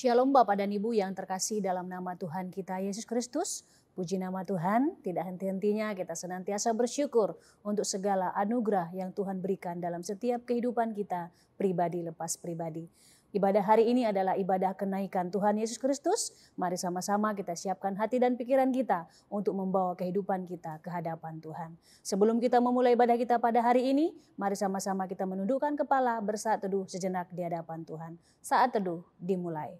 Shalom Bapak dan Ibu yang terkasih dalam nama Tuhan kita Yesus Kristus. Puji nama Tuhan, tidak henti-hentinya kita senantiasa bersyukur untuk segala anugerah yang Tuhan berikan dalam setiap kehidupan kita pribadi lepas pribadi. Ibadah hari ini adalah ibadah kenaikan Tuhan Yesus Kristus. Mari sama-sama kita siapkan hati dan pikiran kita untuk membawa kehidupan kita ke hadapan Tuhan. Sebelum kita memulai ibadah kita pada hari ini, mari sama-sama kita menundukkan kepala bersaat teduh sejenak di hadapan Tuhan. Saat teduh dimulai.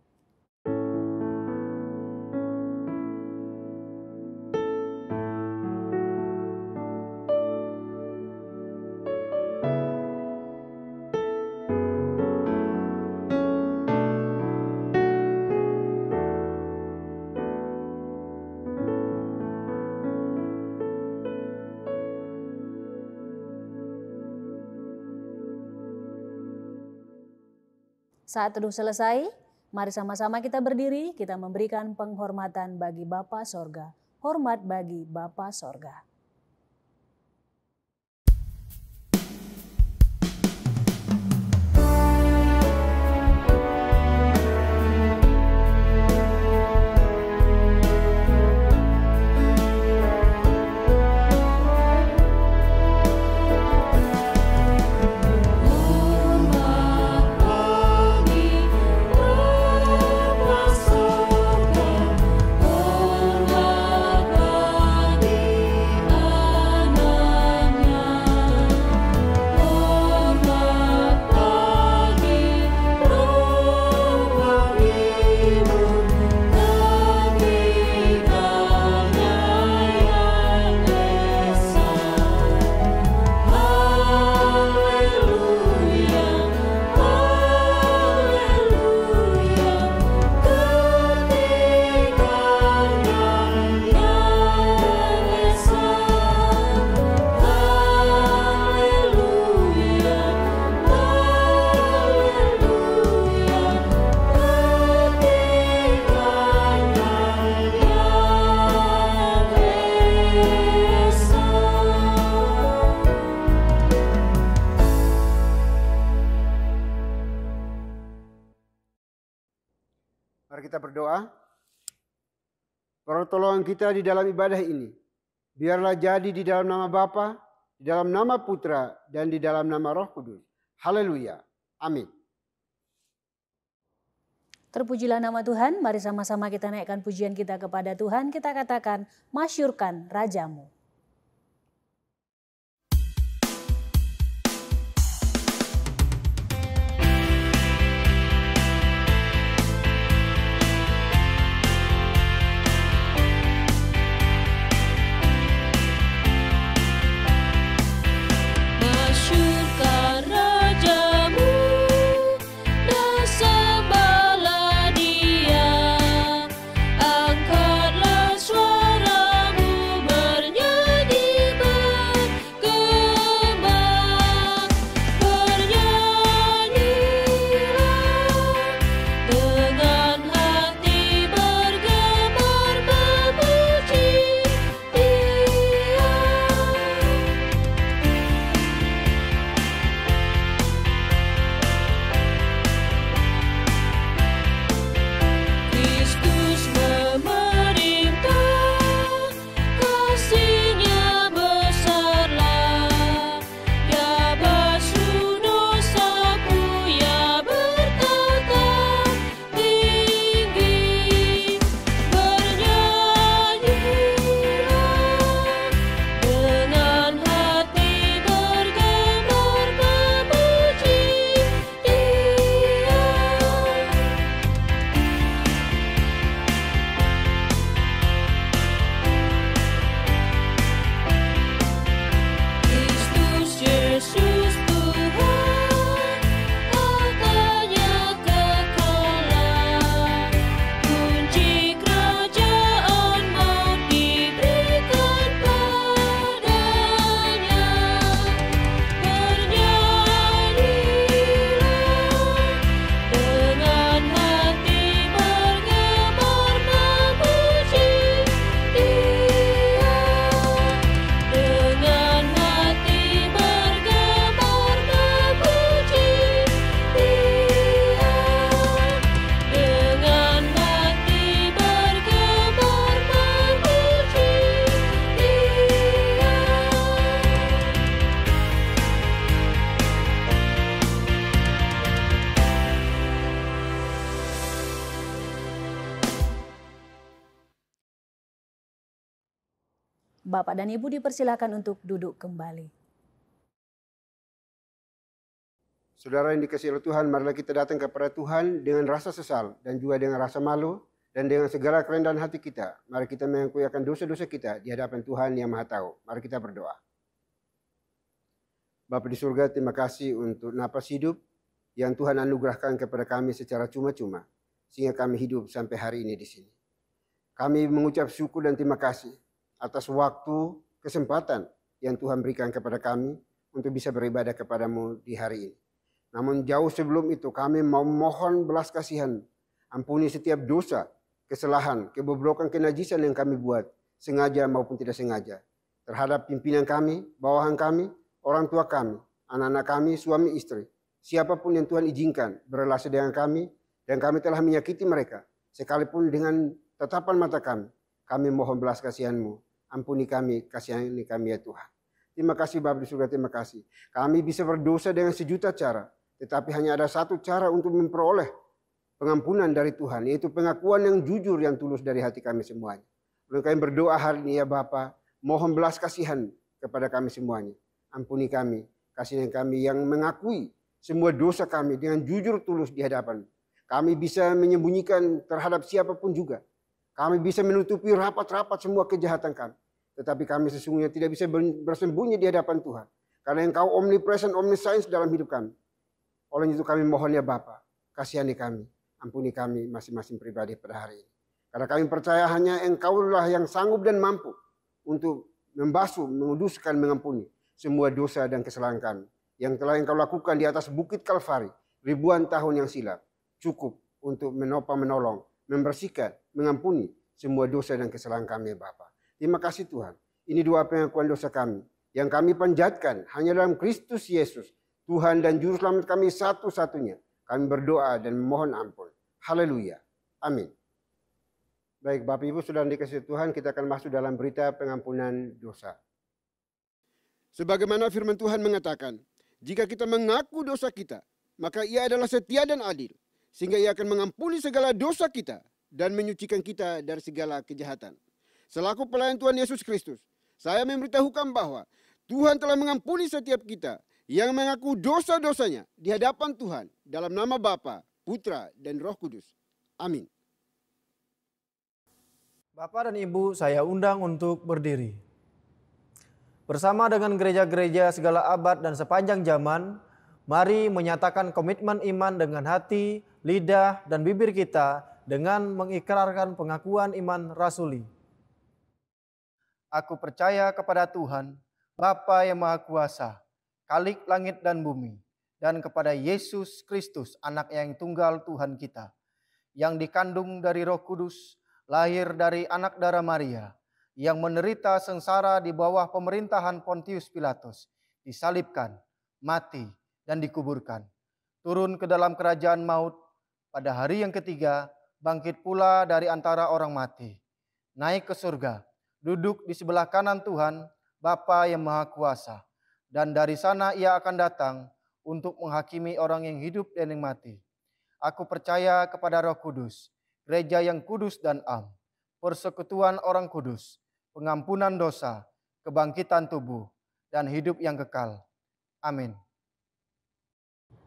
Saat teduh selesai, mari sama-sama kita berdiri, kita memberikan penghormatan bagi Bapa Sorga. Hormat bagi Bapa Sorga. Mari kita berdoa. Pertolongan kita di dalam ibadah ini, biarlah jadi di dalam nama Bapa, di dalam nama Putra, dan di dalam nama Roh Kudus. Haleluya. Amin. Terpujilah nama Tuhan, mari sama-sama kita naikkan pujian kita kepada Tuhan. Kita katakan, masyurkan Rajamu. Angkatlah suaramu bernyanyi. Bapak dan Ibu dipersilakan untuk duduk kembali. Saudara yang dikasihi oleh Tuhan, marilah kita datang kepada Tuhan dengan rasa sesal dan juga dengan rasa malu dan dengan segala kerendahan hati kita. Mari kita mengakui akan dosa-dosa kita di hadapan Tuhan yang Maha Tahu. Mari kita berdoa. Bapa di surga, terima kasih untuk napas hidup yang Tuhan anugerahkan kepada kami secara cuma-cuma sehingga kami hidup sampai hari ini di sini. Kami mengucap syukur dan terima kasih atas waktu, kesempatan yang Tuhan berikan kepada kami untuk bisa beribadah kepadamu di hari ini. Namun jauh sebelum itu kami mau mohon belas kasihan. Ampuni setiap dosa, kesalahan, kebobrokan, kenajisan yang kami buat, sengaja maupun tidak sengaja. Terhadap pimpinan kami, bawahan kami, orang tua kami, anak-anak kami, suami istri. Siapapun yang Tuhan izinkan berrelasi dengan kami, dan kami telah menyakiti mereka. Sekalipun dengan tatapan mata kami mohon belas kasihan-Mu. Ampuni kami, kasihani kami ya Tuhan. Terima kasih Bapa di surga, terima kasih. Kami bisa berdosa dengan sejuta cara. Tetapi hanya ada satu cara untuk memperoleh pengampunan dari Tuhan, yaitu pengakuan yang jujur, yang tulus dari hati kami semuanya. Lalu kami berdoa hari ini ya Bapa, mohon belas kasihan kepada kami semuanya. Ampuni kami, kasihan kami yang mengakui semua dosa kami dengan jujur tulus di hadapan. Kami bisa menyembunyikan terhadap siapapun juga. Kami bisa menutupi rapat-rapat semua kejahatan kami. Tetapi kami sesungguhnya tidak bisa bersembunyi di hadapan Tuhan. Karena Engkau omnipresent, omniscience dalam hidup kami. Oleh itu kami mohon ya Bapa, kasihani kami, ampuni kami masing-masing pribadi pada hari ini. Karena kami percaya hanya Engkaulah yang sanggup dan mampu untuk membasuh, menguduskan, mengampuni semua dosa dan kesalahan kami. Yang telah Engkau lakukan di atas bukit Kalvari ribuan tahun yang silam. Cukup untuk menopang, menolong, membersihkan, mengampuni semua dosa dan kesalahan kami ya Bapa. Terima kasih Tuhan. Ini doa pengakuan dosa kami yang kami panjatkan hanya dalam Kristus Yesus, Tuhan dan Juru Selamat kami satu-satunya. Kami berdoa dan memohon ampun. Haleluya. Amin. Baik Bapak Ibu Saudara dikasihi Tuhan, kita akan masuk dalam berita pengampunan dosa. Sebagaimana firman Tuhan mengatakan, jika kita mengaku dosa kita, maka Ia adalah setia dan adil, sehingga Ia akan mengampuni segala dosa kita dan menyucikan kita dari segala kejahatan. Selaku pelayan Tuhan Yesus Kristus, saya memberitahukan bahwa Tuhan telah mengampuni setiap kita yang mengaku dosa-dosanya di hadapan Tuhan dalam nama Bapa, Putra, dan Roh Kudus. Amin. Bapak dan Ibu, saya undang untuk berdiri. Bersama dengan gereja-gereja segala abad dan sepanjang zaman, mari menyatakan komitmen iman dengan hati, lidah, dan bibir kita dengan mengikrarkan pengakuan iman rasuli. Aku percaya kepada Tuhan, Bapa yang Maha Kuasa, Khalik langit dan bumi, dan kepada Yesus Kristus, anak yang tunggal Tuhan kita, yang dikandung dari Roh Kudus, lahir dari anak darah Maria, yang menderita sengsara di bawah pemerintahan Pontius Pilatus, disalibkan, mati, dan dikuburkan. Turun ke dalam kerajaan maut, pada hari yang ketiga, bangkit pula dari antara orang mati. Naik ke surga, duduk di sebelah kanan Tuhan, Bapa yang Maha Kuasa. Dan dari sana Ia akan datang untuk menghakimi orang yang hidup dan yang mati. Aku percaya kepada Roh Kudus, gereja yang kudus dan am, persekutuan orang kudus, pengampunan dosa, kebangkitan tubuh, dan hidup yang kekal. Amin.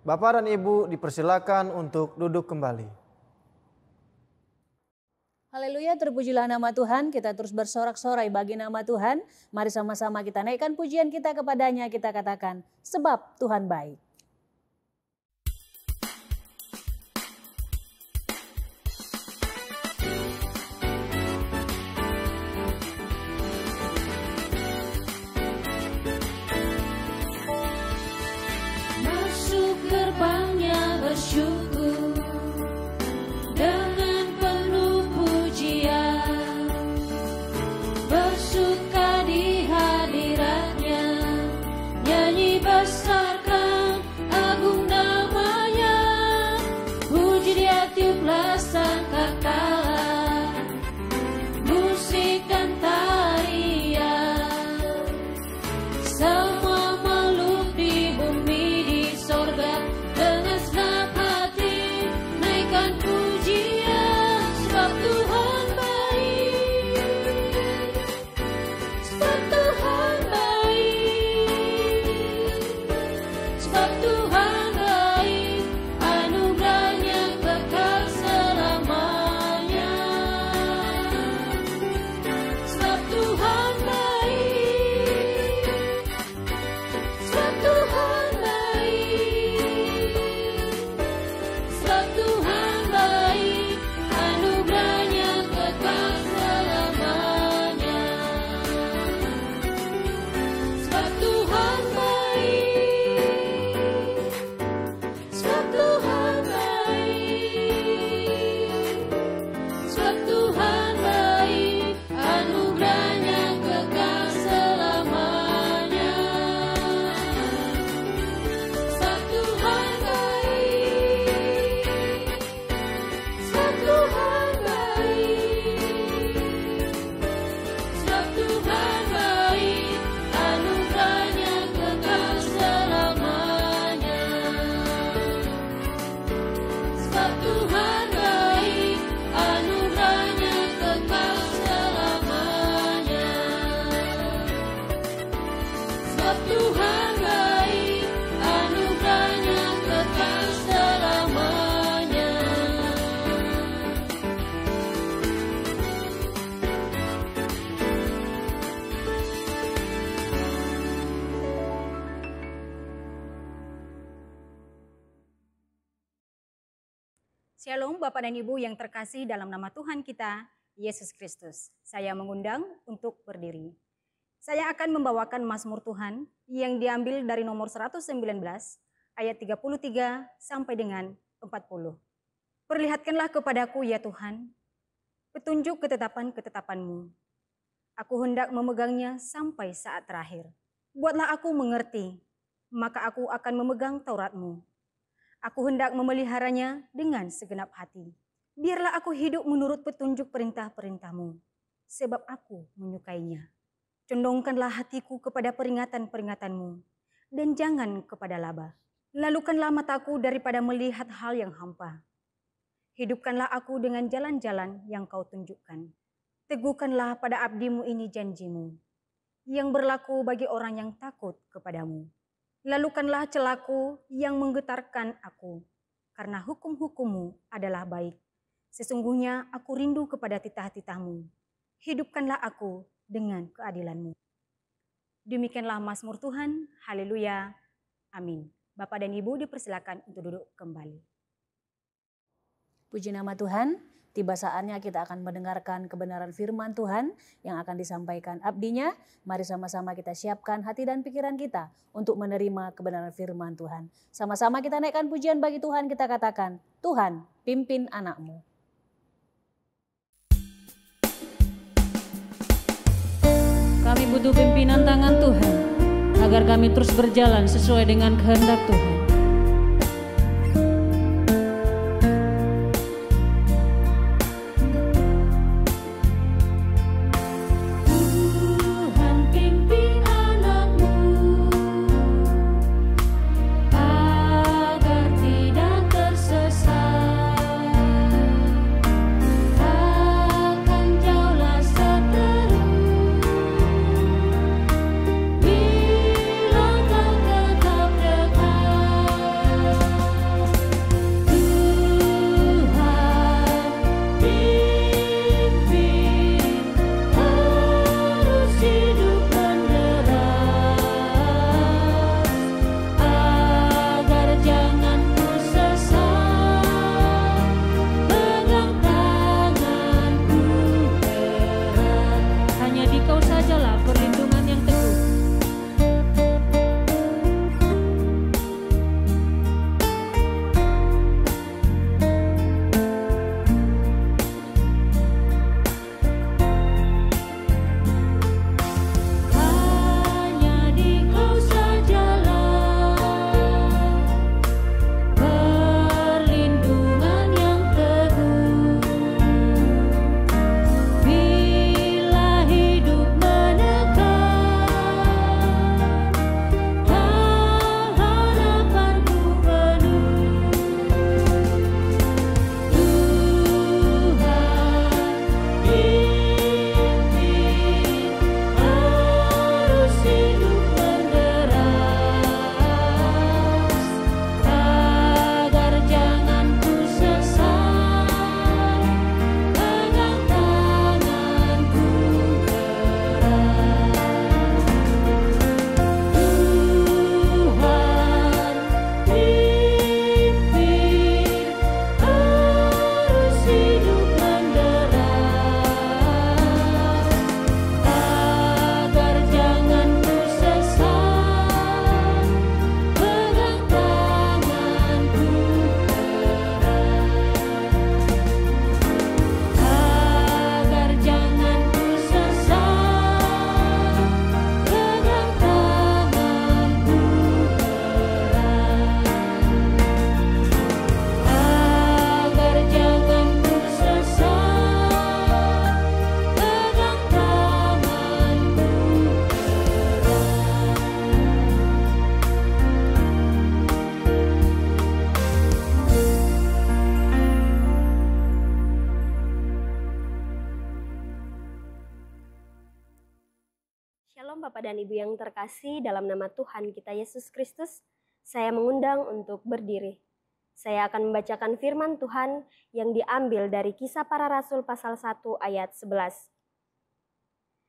Bapak dan Ibu dipersilakan untuk duduk kembali. Haleluya, terpujilah nama Tuhan. Kita terus bersorak-sorai bagi nama Tuhan. Mari sama-sama kita naikkan pujian kita kepadanya. Kita katakan, sebab Tuhan baik. Masuk gerbangnya bersyukur. Bersuka di hadiratnya, nyanyi besarkan Shalom Bapak dan Ibu yang terkasih dalam nama Tuhan kita, Yesus Kristus. Saya mengundang untuk berdiri. Saya akan membawakan Mazmur Tuhan yang diambil dari nomor 119 ayat 33 sampai dengan 40. Perlihatkanlah kepadaku ya Tuhan, petunjuk ketetapan-ketetapan-Mu. Aku hendak memegangnya sampai saat terakhir. Buatlah aku mengerti, maka aku akan memegang Taurat-Mu. Aku hendak memeliharanya dengan segenap hati. Biarlah aku hidup menurut petunjuk perintah-perintah-Mu, sebab aku menyukainya. Condongkanlah hatiku kepada peringatan-peringatan-Mu, dan jangan kepada laba. Lalukanlah mataku daripada melihat hal yang hampa. Hidupkanlah aku dengan jalan-jalan yang Kau tunjukkan. Teguhkanlah pada abdi-Mu ini janji-Mu, yang berlaku bagi orang yang takut kepadamu. Lalukanlah celaku yang menggetarkan aku, karena hukum-hukum-Mu adalah baik. Sesungguhnya aku rindu kepada titah-titah-Mu. Hidupkanlah aku dengan keadilan-Mu. Demikianlah Mazmur Tuhan, haleluya, amin. Bapak dan Ibu dipersilakan untuk duduk kembali. Puji nama Tuhan, tiba saatnya kita akan mendengarkan kebenaran firman Tuhan yang akan disampaikan abdinya. Mari sama-sama kita siapkan hati dan pikiran kita untuk menerima kebenaran firman Tuhan. Sama-sama kita naikkan pujian bagi Tuhan, kita katakan, Tuhan pimpin anak-Mu. Kami butuh pimpinan tangan Tuhan, agar kami terus berjalan sesuai dengan kehendak Tuhan. Shalom Bapak dan Ibu yang terkasih, dalam nama Tuhan kita Yesus Kristus, saya mengundang untuk berdiri. Saya akan membacakan firman Tuhan yang diambil dari Kisah Para Rasul pasal 1 ayat 11.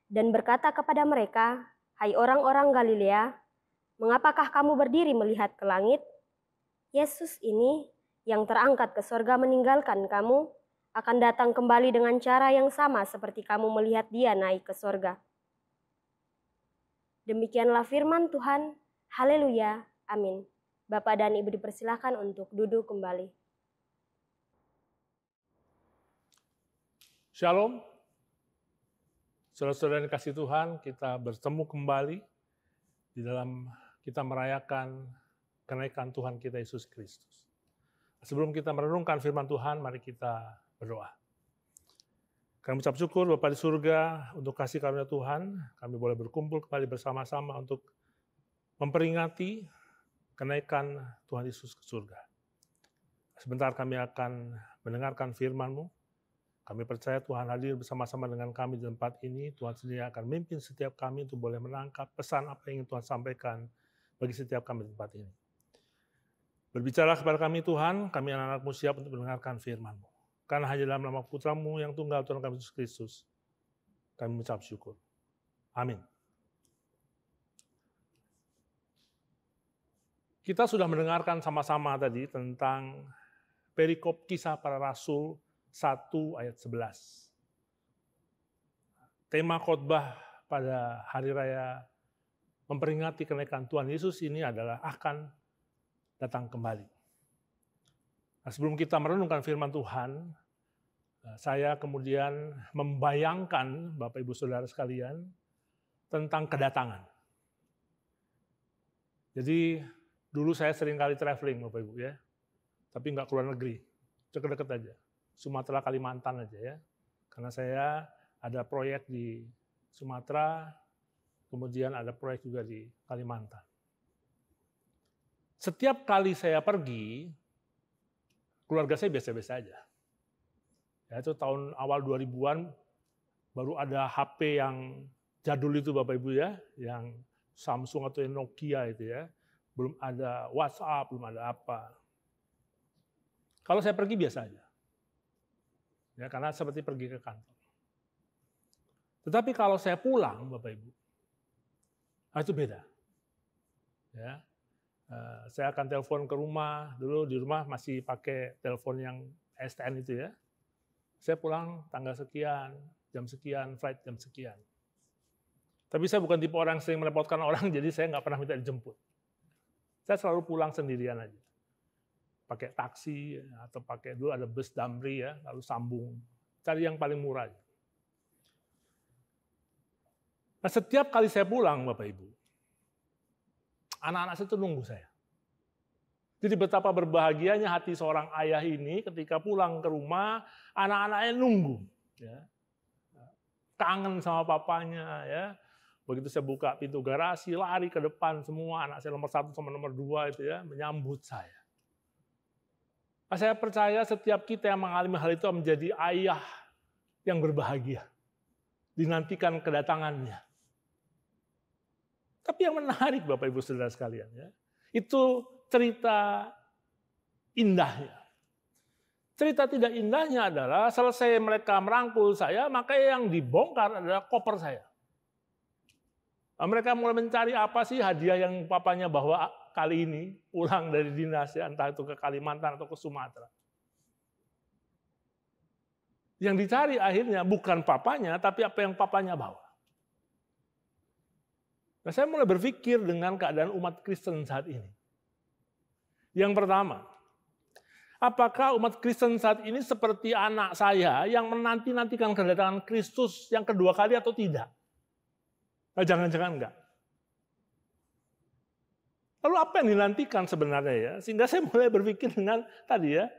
Dan berkata kepada mereka, "Hai orang-orang Galilea, mengapakah kamu berdiri melihat ke langit? Yesus ini yang terangkat ke sorga meninggalkan kamu, akan datang kembali dengan cara yang sama seperti kamu melihat dia naik ke sorga. Demikianlah firman Tuhan. Haleluya. Amin. Bapak dan Ibu dipersilakan untuk duduk kembali. Shalom. Saudara-saudara yang dikasihi Tuhan, kita bertemu kembali di dalam kita merayakan kenaikan Tuhan kita Yesus Kristus. Sebelum kita merenungkan firman Tuhan, mari kita berdoa. Kami ucap syukur Bapa di surga untuk kasih karunia Tuhan, kami boleh berkumpul kembali bersama-sama untuk memperingati kenaikan Tuhan Yesus ke surga. Sebentar kami akan mendengarkan firman-Mu. Kami percaya Tuhan hadir bersama-sama dengan kami di tempat ini. Tuhan sendiri akan memimpin setiap kami untuk boleh menangkap pesan apa yang ingin Tuhan sampaikan bagi setiap kami di tempat ini. Berbicara kepada kami Tuhan, kami anak-anak-Mu siap untuk mendengarkan firman-Mu. Karena hanya dalam nama Putra-Mu yang tunggal Tuhan kami Yesus Kristus, kami mengucap syukur. Amin. Kita sudah mendengarkan sama-sama tadi tentang perikop Kisah Para Rasul 1 ayat 11. Tema khotbah pada hari raya memperingati kenaikan Tuhan Yesus ini adalah akan datang kembali. Nah, sebelum kita merenungkan firman Tuhan, saya kemudian membayangkan Bapak Ibu Saudara sekalian tentang kedatangan. Jadi dulu saya sering kali traveling Bapak Ibu ya, tapi nggak keluar negeri, deket-deket aja. Sumatera, Kalimantan aja ya. Karena saya ada proyek di Sumatera, kemudian ada proyek juga di Kalimantan. Setiap kali saya pergi, keluarga saya biasa-biasa aja. Ya, itu tahun awal 2000-an baru ada HP yang jadul itu Bapak Ibu ya, yang Samsung atau Nokia itu ya. Belum ada WhatsApp, belum ada apa. Kalau saya pergi biasa aja. Ya, karena seperti pergi ke kantor. Tetapi kalau saya pulang, Bapak Ibu, itu beda. Ya, saya akan telepon ke rumah. Dulu di rumah masih pakai telepon yang STN itu ya. Saya pulang tanggal sekian, jam sekian, flight jam sekian. Tapi saya bukan tipe orang yang sering merepotkan orang, jadi saya nggak pernah minta dijemput. Saya selalu pulang sendirian aja. Pakai taksi atau pakai dulu ada bus Damri ya, lalu sambung. Cari yang paling murah. Nah, setiap kali saya pulang Bapak Ibu, anak-anak saya itu nunggu saya. Jadi betapa berbahagianya hati seorang ayah ini ketika pulang ke rumah, anak-anaknya nunggu. Ya. Kangen sama papanya. Ya. Begitu saya buka pintu garasi, lari ke depan semua, anak saya nomor 1 sama nomor 2 itu ya, menyambut saya. Nah, saya percaya setiap kita yang mengalami hal itu menjadi ayah yang berbahagia. Dinantikan kedatangannya. Tapi yang menarik Bapak Ibu Saudara sekalian, ya, itu cerita indahnya. Cerita tidak indahnya adalah selesai mereka merangkul saya, maka yang dibongkar adalah koper saya. Nah, mereka mulai mencari apa sih hadiah yang papanya bawa kali ini pulang dari dinas, ya, entah itu ke Kalimantan atau ke Sumatera. Yang dicari akhirnya bukan papanya, tapi apa yang papanya bawa. Nah, saya mulai berpikir dengan keadaan umat Kristen saat ini. Yang pertama, apakah umat Kristen saat ini seperti anak saya yang menanti-nantikan kedatangan Kristus yang kedua kali atau tidak? Nah, jangan-jangan enggak. Lalu apa yang dinantikan sebenarnya ya? Sehingga saya mulai berpikir dengan tadi ya,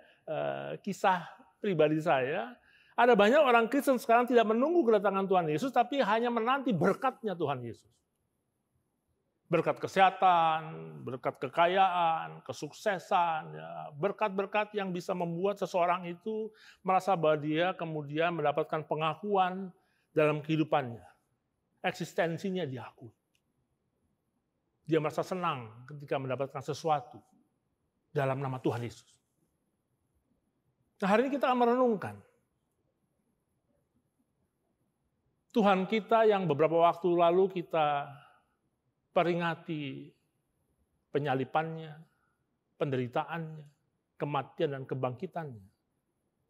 kisah pribadi saya. Ada banyak orang Kristen sekarang tidak menunggu kedatangan Tuhan Yesus, tapi hanya menanti berkatnya Tuhan Yesus. Berkat kesehatan, berkat kekayaan, kesuksesan, ya, berkat-berkat yang bisa membuat seseorang itu merasa bahwa dia kemudian mendapatkan pengakuan dalam kehidupannya. Eksistensinya diakui. Dia merasa senang ketika mendapatkan sesuatu dalam nama Tuhan Yesus. Nah, hari ini kita akan merenungkan Tuhan kita yang beberapa waktu lalu kita peringati penyalipannya, penderitaannya, kematian dan kebangkitannya.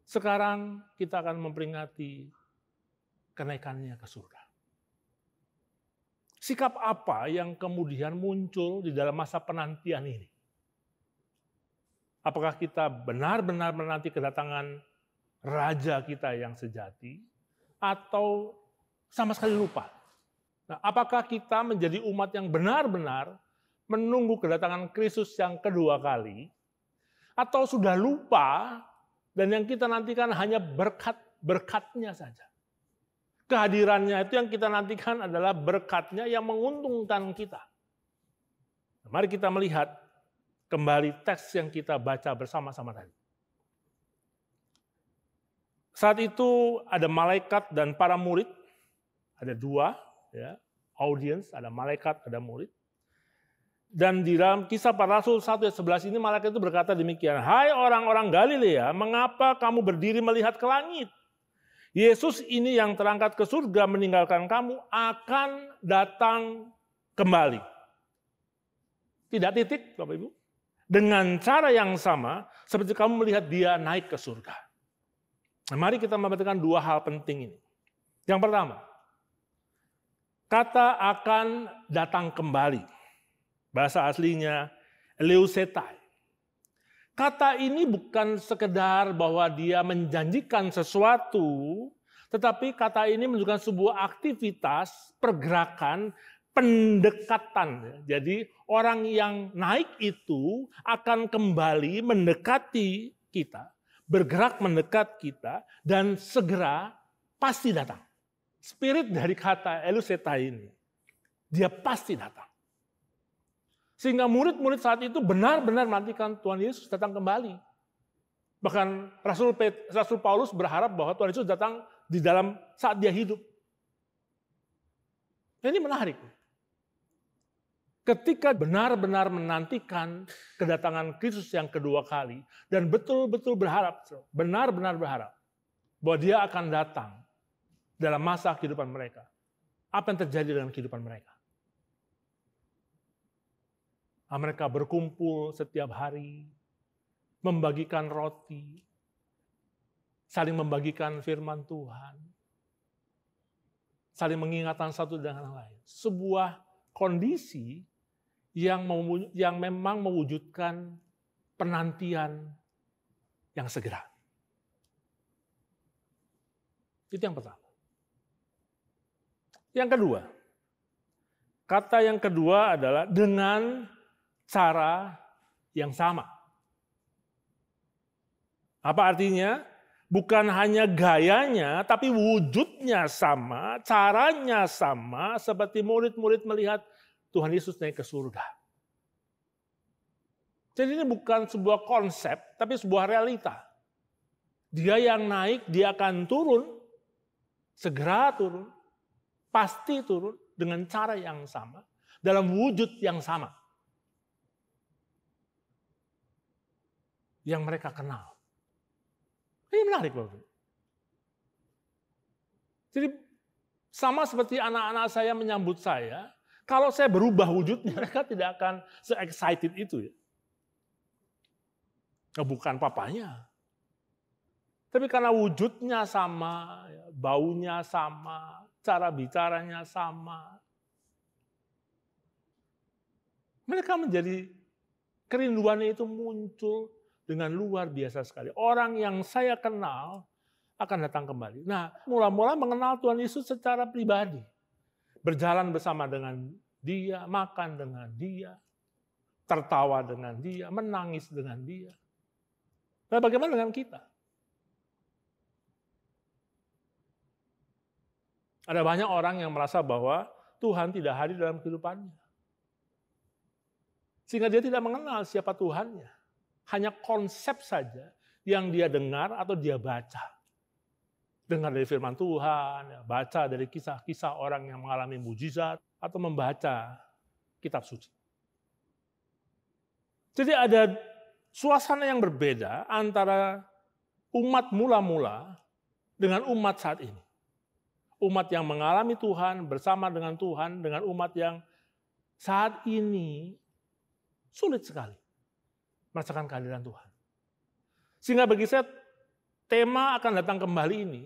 Sekarang kita akan memperingati kenaikannya ke surga. Sikap apa yang kemudian muncul di dalam masa penantian ini? Apakah kita benar-benar menanti kedatangan Raja kita yang sejati, atau sama sekali lupa? Nah, apakah kita menjadi umat yang benar-benar menunggu kedatangan Kristus yang kedua kali, atau sudah lupa dan yang kita nantikan hanya berkat-berkatnya saja? Kehadirannya itu yang kita nantikan adalah berkatnya yang menguntungkan kita. Nah, mari kita melihat kembali teks yang kita baca bersama-sama tadi. Saat itu ada malaikat dan para murid, ada dua, ya, audiens, ada malaikat, ada murid. Dan di dalam Kisah Para Rasul 1 ayat 11 ini malaikat itu berkata demikian, "Hai orang-orang Galilea, mengapa kamu berdiri melihat ke langit? Yesus ini yang terangkat ke surga meninggalkan kamu akan datang kembali." Tidak titik, Bapak Ibu. Dengan cara yang sama seperti kamu melihat dia naik ke surga. Nah, mari kita memperhatikan dua hal penting ini. Yang pertama, kata akan datang kembali. Bahasa aslinya eleusetai. Kata ini bukan sekedar bahwa dia menjanjikan sesuatu, tetapi kata ini menunjukkan sebuah aktivitas, pergerakan, pendekatan. Jadi orang yang naik itu akan kembali mendekati kita, bergerak mendekat kita, dan segera pasti datang. Spirit dari kata eleusetai ini, dia pasti datang. Sehingga murid-murid saat itu benar-benar menantikan Tuhan Yesus datang kembali. Bahkan Rasul Paulus berharap bahwa Tuhan Yesus datang di dalam saat dia hidup. Ini menarik. Ketika benar-benar menantikan kedatangan Kristus yang kedua kali, dan betul-betul berharap, benar-benar berharap bahwa dia akan datang dalam masa kehidupan mereka. Apa yang terjadi dengan kehidupan mereka? Mereka berkumpul setiap hari, membagikan roti, saling membagikan firman Tuhan, saling mengingatkan satu dengan yang lain. Sebuah kondisi yang memang mewujudkan penantian yang segera. Itu yang pertama. Yang kedua, kata yang kedua adalah dengan cara yang sama. Apa artinya? Bukan hanya gayanya, tapi wujudnya sama, caranya sama, seperti murid-murid melihat Tuhan Yesus naik ke surga. Jadi ini bukan sebuah konsep, tapi sebuah realita. Dia yang naik, dia akan turun, segera turun, pasti turun dengan cara yang sama, dalam wujud yang sama. Yang mereka kenal. Ini menarik, Bapak. Jadi sama seperti anak-anak saya menyambut saya, kalau saya berubah wujudnya, mereka tidak akan se-excited itu ya. Bukan papanya. Tapi karena wujudnya sama, baunya sama, cara bicaranya sama, mereka menjadi kerinduannya itu muncul dengan luar biasa sekali. Orang yang saya kenal akan datang kembali. Nah, mula-mula mengenal Tuhan Yesus secara pribadi. Berjalan bersama dengan dia, makan dengan dia, tertawa dengan dia, menangis dengan dia. Nah, bagaimana dengan kita? Ada banyak orang yang merasa bahwa Tuhan tidak hadir dalam kehidupannya. Sehingga dia tidak mengenal siapa Tuhannya. Hanya konsep saja yang dia dengar atau dia baca. Dengar dari firman Tuhan, baca dari kisah-kisah orang yang mengalami mujizat, atau membaca kitab suci. Jadi ada suasana yang berbeda antara umat mula-mula dengan umat saat ini. Umat yang mengalami Tuhan bersama dengan Tuhan, dengan umat yang saat ini sulit sekali merasakan kehadiran Tuhan. Sehingga bagi saya tema akan datang kembali ini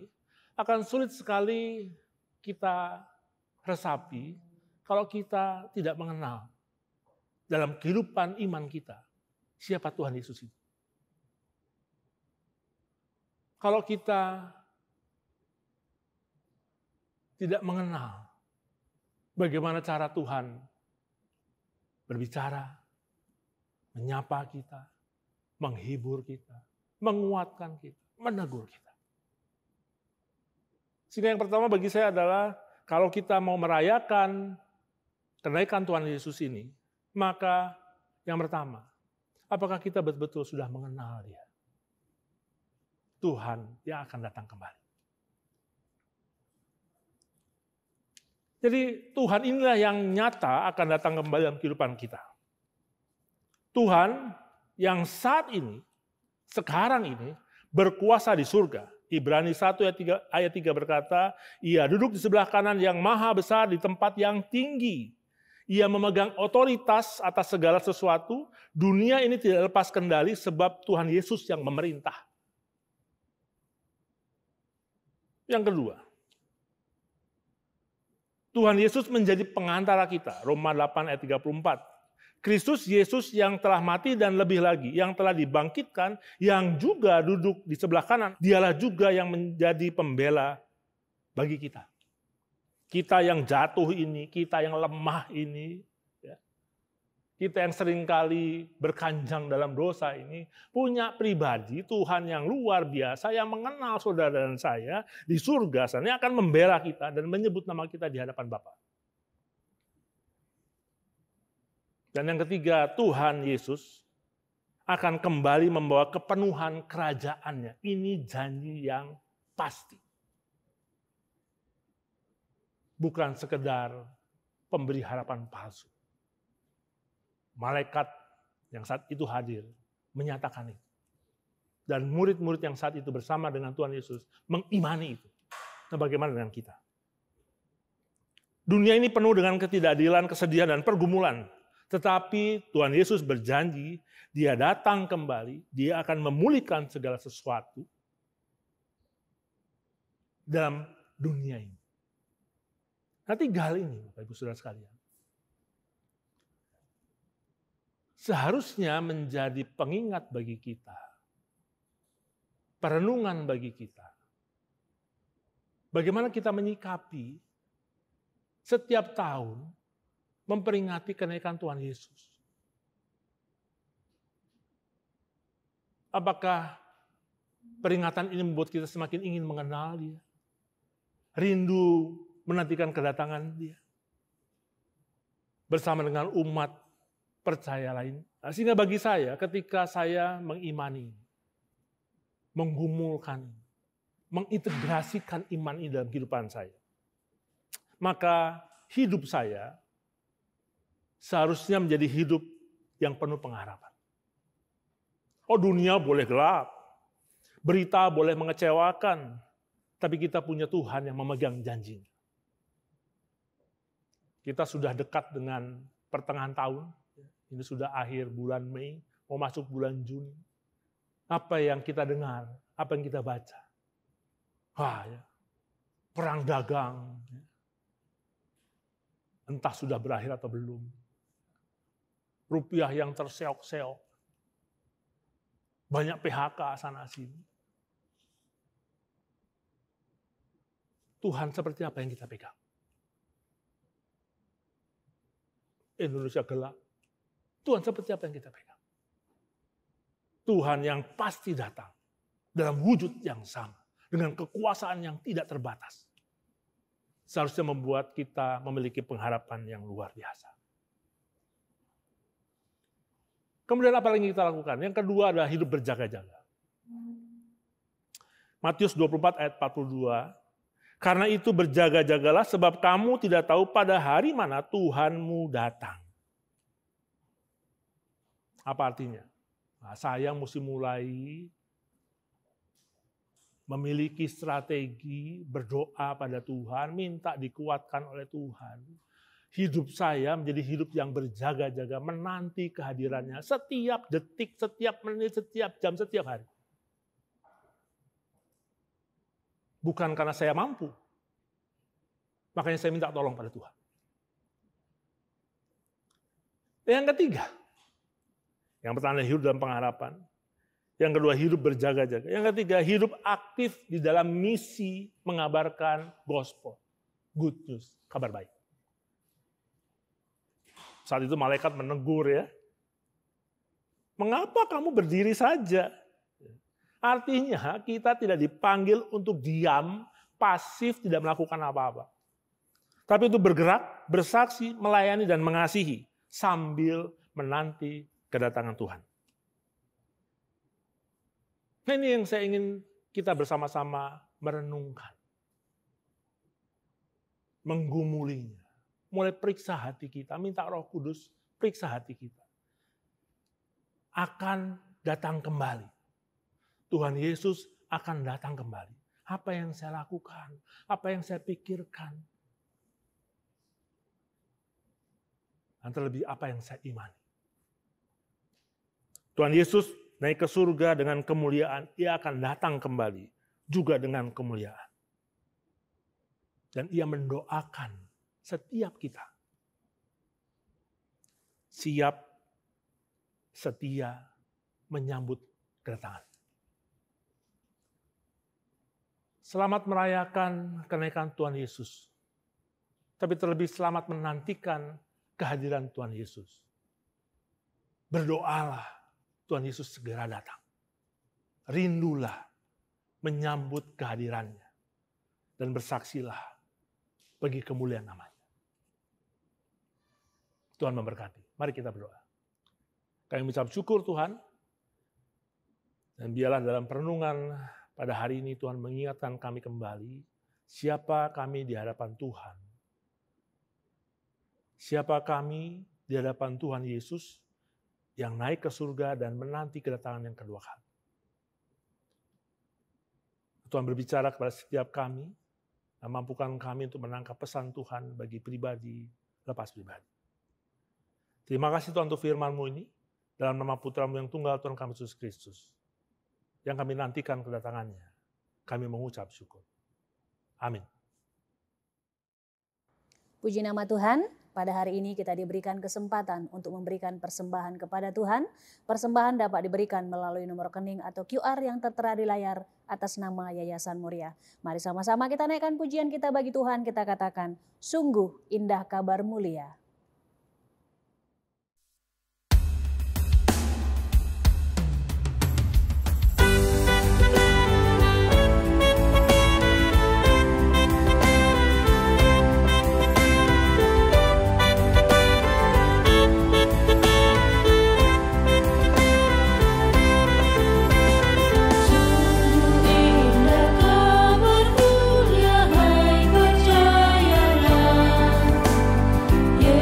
akan sulit sekali kita resapi kalau kita tidak mengenal dalam kehidupan iman kita siapa Tuhan Yesus itu. Kalau kita tidak mengenal bagaimana cara Tuhan berbicara, menyapa kita, menghibur kita, menguatkan kita, menegur kita. Sehingga yang pertama bagi saya adalah kalau kita mau merayakan kenaikan Tuhan Yesus ini, maka yang pertama, apakah kita betul-betul sudah mengenal Dia? Tuhan yang akan datang kembali. Jadi Tuhan inilah yang nyata akan datang kembali dalam kehidupan kita. Tuhan yang saat ini, sekarang ini, berkuasa di surga. Ibrani 1 ayat 3 berkata, Ia duduk di sebelah kanan yang maha besar di tempat yang tinggi. Ia memegang otoritas atas segala sesuatu. Dunia ini tidak lepas kendali sebab Tuhan Yesus yang memerintah. Yang kedua, Tuhan Yesus menjadi pengantara kita. Roma 8 ayat 34. Kristus Yesus yang telah mati dan lebih lagi, yang telah dibangkitkan, yang juga duduk di sebelah kanan, dialah juga yang menjadi pembela bagi kita. Kita yang jatuh ini, kita yang lemah ini, kita yang seringkali berkanjang dalam dosa ini, punya pribadi Tuhan yang luar biasa, yang mengenal saudara dan saya di surga sana, akan membela kita dan menyebut nama kita di hadapan Bapa. Dan yang ketiga, Tuhan Yesus akan kembali membawa kepenuhan kerajaannya. Ini janji yang pasti. Bukan sekedar pemberi harapan palsu. Malaikat yang saat itu hadir menyatakan itu. Dan murid-murid yang saat itu bersama dengan Tuhan Yesus mengimani itu. Nah, bagaimana dengan kita? Dunia ini penuh dengan ketidakadilan, kesedihan, dan pergumulan. Tetapi Tuhan Yesus berjanji, Dia datang kembali, Dia akan memulihkan segala sesuatu dalam dunia ini. Nah, 3 hal ini, Bapak Ibu Saudara sekalian, seharusnya menjadi pengingat bagi kita, perenungan bagi kita. Bagaimana kita menyikapi setiap tahun memperingati kenaikan Tuhan Yesus. Apakah peringatan ini membuat kita semakin ingin mengenal Dia? Rindu menantikan kedatangan Dia? Bersama dengan umat percaya lain. Nah, sehingga bagi saya, ketika saya mengimani, menggumulkan, mengintegrasikan iman ini dalam kehidupan saya, maka hidup saya seharusnya menjadi hidup yang penuh pengharapan. Oh, dunia boleh gelap, berita boleh mengecewakan, tapi kita punya Tuhan yang memegang janjinya. Kita sudah dekat dengan pertengahan tahun, ini sudah akhir bulan Mei, mau masuk bulan Juni. Apa yang kita dengar, apa yang kita baca? Perang dagang, entah sudah berakhir atau belum. Rupiah yang terseok-seok. Banyak PHK sana-sini. Tuhan seperti apa yang kita pegang? Indonesia gelap. Tuhan seperti apa yang kita pegang? Tuhan yang pasti datang dalam wujud yang sama. Dengan kekuasaan yang tidak terbatas. Seharusnya membuat kita memiliki pengharapan yang luar biasa. Kemudian apa lagi kita lakukan? Yang kedua adalah hidup berjaga-jaga. Matius 24 ayat 42. Karena itu berjaga-jagalah sebab kamu tidak tahu pada hari mana Tuhanmu datang. Apa artinya? Nah, saya mesti mulai memiliki strategi berdoa pada Tuhan, minta dikuatkan oleh Tuhan. Hidup saya menjadi hidup yang berjaga-jaga, menanti kehadirannya setiap detik, setiap menit, setiap jam, setiap hari. bukan karena saya mampu. Makanya saya minta tolong pada Tuhan. Yang ketiga, yang pertama hidup dalam pengharapan. Yang kedua, hidup berjaga-jaga. Yang ketiga, hidup aktif di dalam misi mengabarkan gospel. Good news, kabar baik. Saat itu malaikat menegur ya. Mengapa kamu berdiri saja? Artinya kita tidak dipanggil untuk diam, pasif, tidak melakukan apa-apa. Tapi untuk bergerak, bersaksi, melayani, dan mengasihi sambil menanti kedatangan Tuhan. Nah, ini yang saya ingin kita bersama-sama merenungkan. Menggumulinya. Mulai periksa hati kita, minta Roh Kudus periksa hati kita. Akan datang kembali. Tuhan Yesus akan datang kembali. Apa yang saya lakukan? Apa yang saya pikirkan? Dan terlebih apa yang saya imani. Tuhan Yesus naik ke surga dengan kemuliaan, ia akan datang kembali juga dengan kemuliaan. Dan ia mendoakan setiap kita. Siap, setia, menyambut kedatangan. Selamat merayakan kenaikan Tuhan Yesus. Tapi terlebih selamat menantikan kehadiran Tuhan Yesus. Berdoalah Tuhan Yesus segera datang. Rindulah menyambut kehadirannya. Dan bersaksilah bagi kemuliaan namanya. Tuhan memberkati. Mari kita berdoa. Kami mengucap syukur Tuhan. Dan biarlah dalam perenungan pada hari ini Tuhan mengingatkan kami kembali. Siapa kami di hadapan Tuhan. Siapa kami di hadapan Tuhan Yesus yang naik ke surga dan menanti kedatangan yang kedua kali. Tuhan berbicara kepada setiap kami, dan mampukan kami untuk menangkap pesan Tuhan bagi pribadi, lepas pribadi. Terima kasih Tuhan untuk firman-Mu ini, dalam nama Putra-Mu yang tunggal Tuhan kami Yesus Kristus, yang kami nantikan kedatangannya, kami mengucap syukur. Amin. Puji nama Tuhan. Pada hari ini kita diberikan kesempatan untuk memberikan persembahan kepada Tuhan. Persembahan dapat diberikan melalui nomor rekening atau QR yang tertera di layar atas nama Yayasan Muria. Mari sama-sama kita naikkan pujian kita bagi Tuhan. Kita katakan, sungguh indah kabar mulia. Yeah.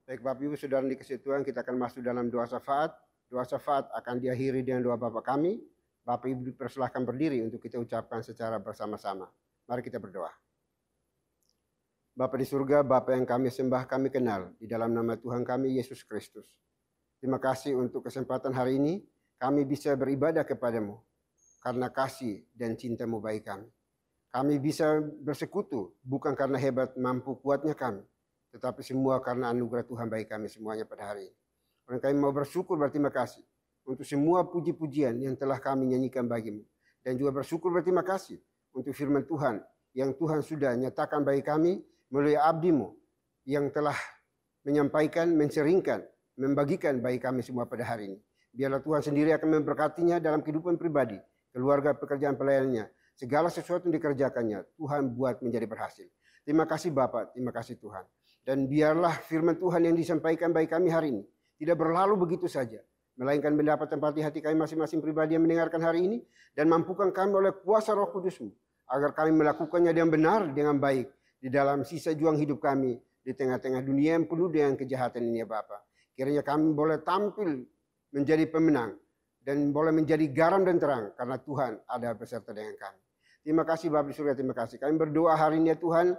Baik Bapak Ibu Saudara dikasihi Tuhan, kita akan masuk dalam doa syafaat. Doa syafaat akan diakhiri dengan doa Bapa kami. Bapak Ibu dipersilahkan berdiri untuk kita ucapkan secara bersama-sama. Mari kita berdoa. Bapa di surga, Bapa yang kami sembah, kami kenal di dalam nama Tuhan kami Yesus Kristus. Terima kasih untuk kesempatan hari ini kami bisa beribadah kepadamu karena kasih dan cinta-Mu bagi kami. Kami bisa bersekutu bukan karena hebat mampu kuatnya kami, tetapi semua karena anugerah Tuhan bagi kami semuanya pada hari ini. Dan kami mau bersyukur berterima kasih untuk semua puji-pujian yang telah kami nyanyikan bagimu. Dan juga bersyukur berterima kasih untuk firman Tuhan yang Tuhan sudah nyatakan bagi kami melalui abdi-Mu yang telah menyampaikan, menseringkan, membagikan bagi kami semua pada hari ini. Biarlah Tuhan sendiri akan memberkatinya dalam kehidupan pribadi, keluarga, pekerjaan pelayanannya. Segala sesuatu yang dikerjakannya, Tuhan buat menjadi berhasil. Terima kasih Bapa, terima kasih Tuhan. Dan biarlah firman Tuhan yang disampaikan bagi kami hari ini tidak berlalu begitu saja, melainkan mendapat tempat di hati kami masing-masing pribadi yang mendengarkan hari ini, dan mampukan kami oleh kuasa Roh Kudus-Mu, agar kami melakukannya dengan benar, dengan baik, di dalam sisa juang hidup kami, di tengah-tengah dunia yang penuh dengan kejahatan ini ya Bapa. Kiranya kami boleh tampil menjadi pemenang, dan boleh menjadi garam dan terang, karena Tuhan ada beserta dengan kami. Terima kasih Bapa di surga, terima kasih. Kami berdoa hari ini ya Tuhan,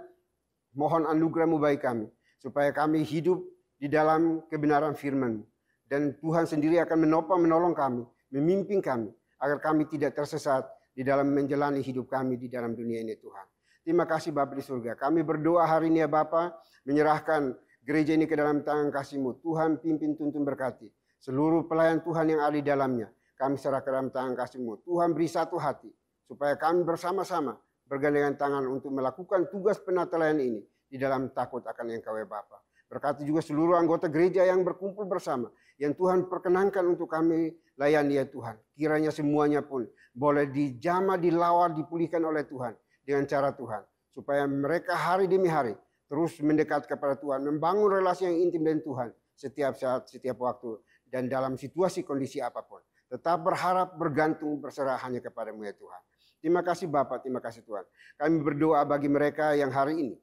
mohon anugerah-Mu bagi kami, supaya kami hidup di dalam kebenaran firman-Mu. Dan Tuhan sendiri akan menopang, menolong kami, memimpin kami, agar kami tidak tersesat di dalam menjalani hidup kami di dalam dunia ini Tuhan. Terima kasih Bapa di surga. Kami berdoa hari ini ya Bapa, menyerahkan gereja ini ke dalam tangan kasih-Mu. Tuhan pimpin, tuntun, berkati. Seluruh pelayan Tuhan yang ada di dalamnya, kami serahkan dalam tangan kasih-Mu. Tuhan beri satu hati, supaya kami bersama-sama bergandengan tangan untuk melakukan tugas penatelayan ini di dalam takut akan Engkau ya Bapa. Berkati juga seluruh anggota gereja yang berkumpul bersama, yang Tuhan perkenankan untuk kami layani ya Tuhan. Kiranya semuanya pun boleh dijamah, dilawar, dipulihkan oleh Tuhan dengan cara Tuhan, supaya mereka hari demi hari terus mendekat kepada Tuhan, membangun relasi yang intim dengan Tuhan setiap saat, setiap waktu, dan dalam situasi kondisi apapun. Tetap berharap, bergantung, berserah hanya kepadamu ya Tuhan. Terima kasih Bapa, terima kasih Tuhan. Kami berdoa bagi mereka yang hari ini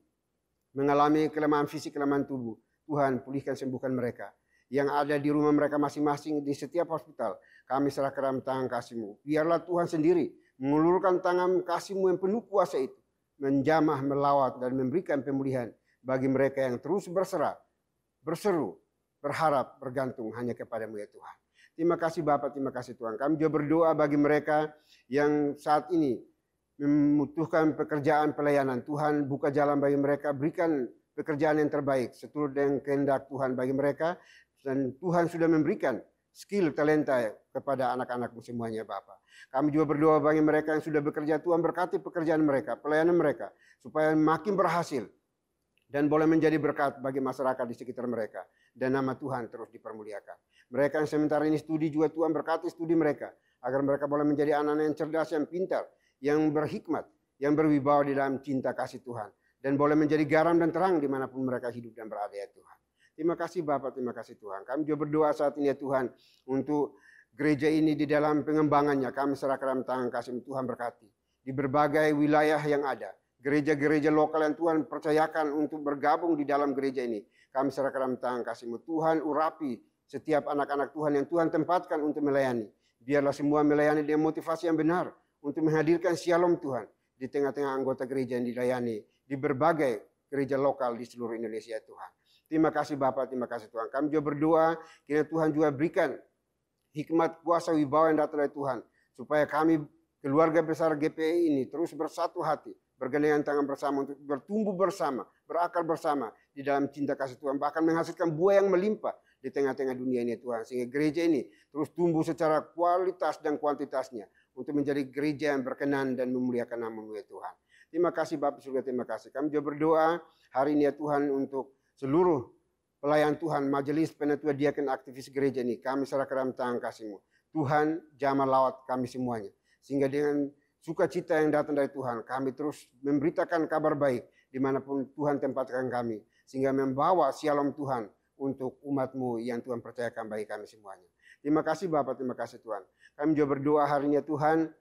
mengalami kelemahan fisik, kelemahan tubuh. Tuhan pulihkan, sembuhkan mereka. Yang ada di rumah mereka masing-masing, di setiap hospital, kami serahkan dalam tangan kasih-Mu. Biarlah Tuhan sendiri mengulurkan tangan kasih-Mu yang penuh kuasa itu, menjamah, melawat, dan memberikan pemulihan bagi mereka yang terus berserah, berseru, berharap, bergantung hanya kepadamu ya Tuhan. Terima kasih Bapa, terima kasih Tuhan. Kami juga berdoa bagi mereka yang saat ini membutuhkan pekerjaan pelayanan. Tuhan buka jalan bagi mereka, berikan pekerjaan yang terbaik seturut dengan kehendak Tuhan bagi mereka. Dan Tuhan sudah memberikan skill, talenta kepada anak-anak-Mu semuanya Bapa. Kami juga berdoa bagi mereka yang sudah bekerja, Tuhan berkati pekerjaan mereka, pelayanan mereka, supaya makin berhasil dan boleh menjadi berkat bagi masyarakat di sekitar mereka. Dan nama Tuhan terus dipermuliakan. Mereka yang sementara ini studi juga Tuhan berkati studi mereka, agar mereka boleh menjadi anak-anak yang cerdas, yang pintar, yang berhikmat, yang berwibawa di dalam cinta kasih Tuhan. Dan boleh menjadi garam dan terang dimanapun mereka hidup dan berada ya Tuhan. Terima kasih Bapa, terima kasih Tuhan. Kami juga berdoa saat ini ya Tuhan, untuk gereja ini di dalam pengembangannya. Kami serahkan dalam tangan kasih Tuhan, berkati. Di berbagai wilayah yang ada, gereja-gereja lokal yang Tuhan percayakan untuk bergabung di dalam gereja ini, kami serahkan dalam tangan kasih-Mu. Tuhan urapi setiap anak-anak Tuhan yang Tuhan tempatkan untuk melayani. Biarlah semua melayani dengan motivasi yang benar, untuk menghadirkan shalom Tuhan di tengah-tengah anggota gereja yang dilayani di berbagai gereja lokal di seluruh Indonesia Tuhan. Terima kasih Bapa, terima kasih Tuhan. Kami juga berdoa, kiranya Tuhan juga berikan hikmat, kuasa, wibawa yang datang dari Tuhan, supaya kami keluarga besar GPI ini terus bersatu hati, bergandengan tangan bersama untuk bertumbuh bersama, berakar bersama di dalam cinta kasih Tuhan, bahkan menghasilkan buah yang melimpah di tengah-tengah dunia ini Tuhan, sehingga gereja ini terus tumbuh secara kualitas dan kuantitasnya untuk menjadi gereja yang berkenan dan memuliakan nama-Mu ya Tuhan. Terima kasih Bapak surga, terima kasih. Kami juga berdoa hari ini ya Tuhan untuk seluruh pelayan Tuhan, majelis penatua diaken aktivis gereja ini, kami serahkan dalam tangan kasih-Mu. Tuhan jamah lawat kami semuanya, sehingga dengan sukacita yang datang dari Tuhan, kami terus memberitakan kabar baik dimanapun Tuhan tempatkan kami, sehingga membawa shalom Tuhan untuk umat-Mu yang Tuhan percayakan bagi kami semuanya. Terima kasih Bapak, terima kasih Tuhan. Kami juga berdoa hari ini ya Tuhan,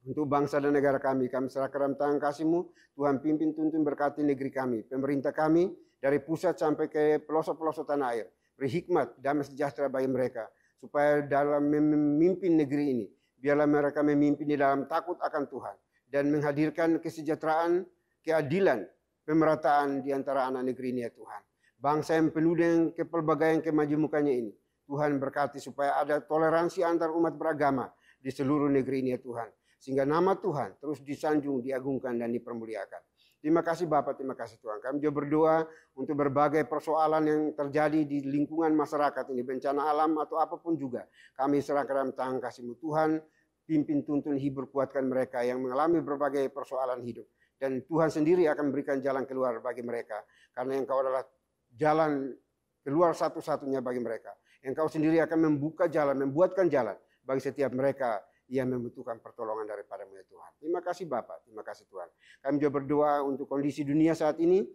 untuk bangsa dan negara kami serahkan dalam tangan kasih-Mu. Tuhan pimpin, tuntun, berkati negeri kami, pemerintah kami, dari pusat sampai ke pelosok-pelosok tanah air. Beri hikmat, damai sejahtera bagi mereka, supaya dalam memimpin negeri ini, biarlah mereka memimpin di dalam takut akan Tuhan, dan menghadirkan kesejahteraan, keadilan, pemerataan di antara anak negeri ini ya Tuhan. Bangsa yang penuh dengan kepelbagaian kemajemukannya ini, Tuhan berkati supaya ada toleransi antar umat beragama di seluruh negeri ini ya Tuhan. Sehingga nama Tuhan terus disanjung, diagungkan, dan dipermuliakan. Terima kasih Bapak, terima kasih Tuhan. Kami juga berdoa untuk berbagai persoalan yang terjadi di lingkungan masyarakat ini, bencana alam atau apapun juga. Kami serahkan dalam tangan kasih-Mu Tuhan, pimpin, tuntun, hibur, kuatkan mereka yang mengalami berbagai persoalan hidup. Dan Tuhan sendiri akan memberikan jalan keluar bagi mereka. Karena Engkau adalah jalan keluar satu-satunya bagi mereka. Engkau sendiri akan membuka jalan, membuatkan jalan bagi setiap mereka yang membutuhkan pertolongan daripada-Mu ya Tuhan. Terima kasih Bapak, terima kasih Tuhan. Kami juga berdoa untuk kondisi dunia saat ini.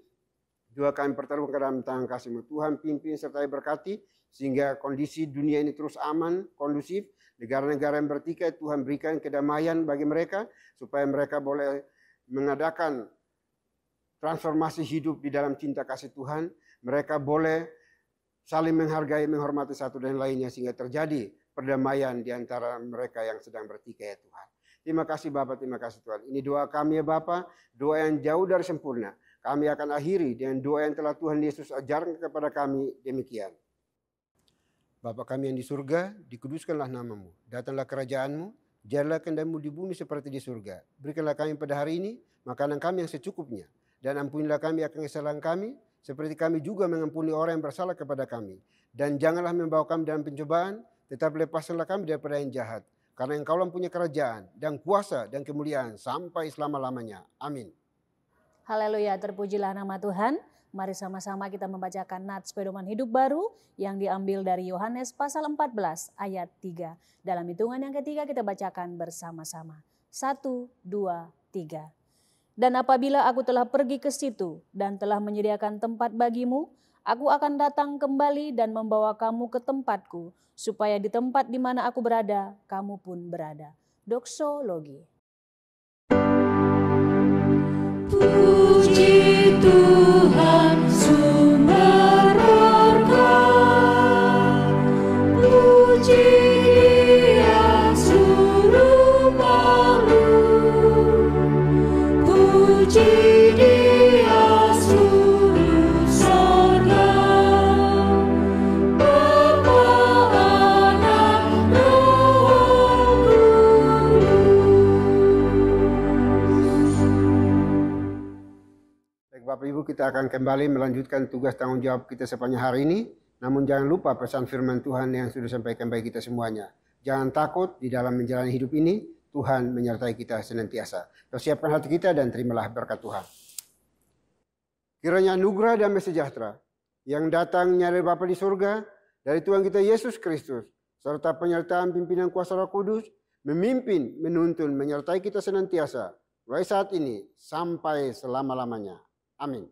Juga kami pertaruhkan ke dalam tangan kasih-Mu Tuhan, pimpin serta berkati, sehingga kondisi dunia ini terus aman, kondusif. Negara-negara yang bertikai, Tuhan berikan kedamaian bagi mereka, supaya mereka boleh mengadakan transformasi hidup di dalam cinta kasih Tuhan. Mereka boleh saling menghargai, menghormati satu dan lainnya, sehingga terjadi perdamaian di antara mereka yang sedang bertikai ya Tuhan. Terima kasih Bapak, terima kasih Tuhan. Ini doa kami ya Bapak, doa yang jauh dari sempurna. Kami akan akhiri dengan doa yang telah Tuhan Yesus ajarkan kepada kami demikian. Bapa kami yang di surga, dikuduskanlah nama-Mu. Datanglah kerajaan-Mu, jadilah kehendak-Mu di bumi seperti di surga. Berikanlah kami pada hari ini makanan kami yang secukupnya. Dan ampunilah kami akan kesalahan kami, seperti kami juga mengampuni orang yang bersalah kepada kami. Dan janganlah membawa kami dalam pencobaan, tetapi lepaskanlah kami daripada yang jahat. Karena Engkau-lah punya kerajaan dan kuasa dan kemuliaan sampai selama-lamanya. Amin. Haleluya, terpujilah nama Tuhan. Mari sama-sama kita membacakan nats pedoman hidup baru yang diambil dari Yohanes pasal 14 ayat 3. Dalam hitungan yang ketiga kita bacakan bersama-sama. 1, 2, 3. Dan apabila aku telah pergi ke situ dan telah menyediakan tempat bagimu, aku akan datang kembali dan membawa kamu ke tempatku, supaya di tempat di mana aku berada, kamu pun berada. Doksologi. Puji Tuhan sumber berkah, puji Dia suruh makhluk, puji Dia suruh sorga, Bapa, Anak, Roh Kudus. Baik Bapak Ibu, kita akan kembali melanjutkan tugas tanggung jawab kita sepanjang hari ini. Namun jangan lupa pesan firman Tuhan yang sudah disampaikan bagi kita semuanya. Jangan takut di dalam menjalani hidup ini, Tuhan menyertai kita senantiasa. Persiapkan hati kita dan terimalah berkat Tuhan. Kiranya anugerah damai sejahtera yang datangnya dari Bapa di surga, dari Tuhan kita Yesus Kristus, serta penyertaan pimpinan kuasa Roh Kudus, memimpin, menuntun, menyertai kita senantiasa, mulai saat ini sampai selama-lamanya. Amin.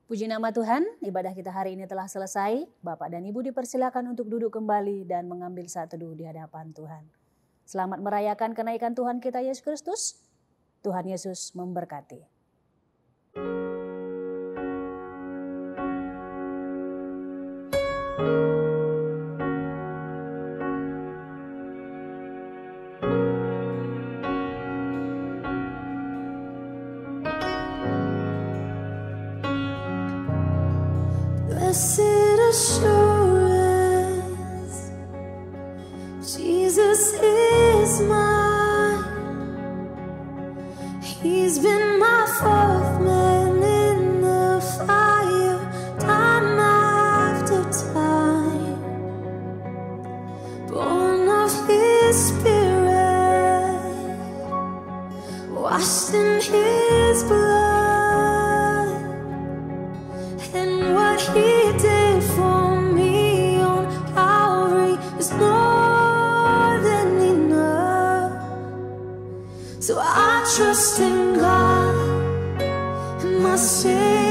Puji nama Tuhan, ibadah kita hari ini telah selesai. Bapak dan Ibu dipersilakan untuk duduk kembali dan mengambil saat teduh di hadapan Tuhan. Selamat merayakan kenaikan Tuhan kita Yesus Kristus. Tuhan Yesus memberkati. Blessed assurance, Jesus is mine. He's been my fourth man in the fire, time after time. Born of His Spirit, washed in His sing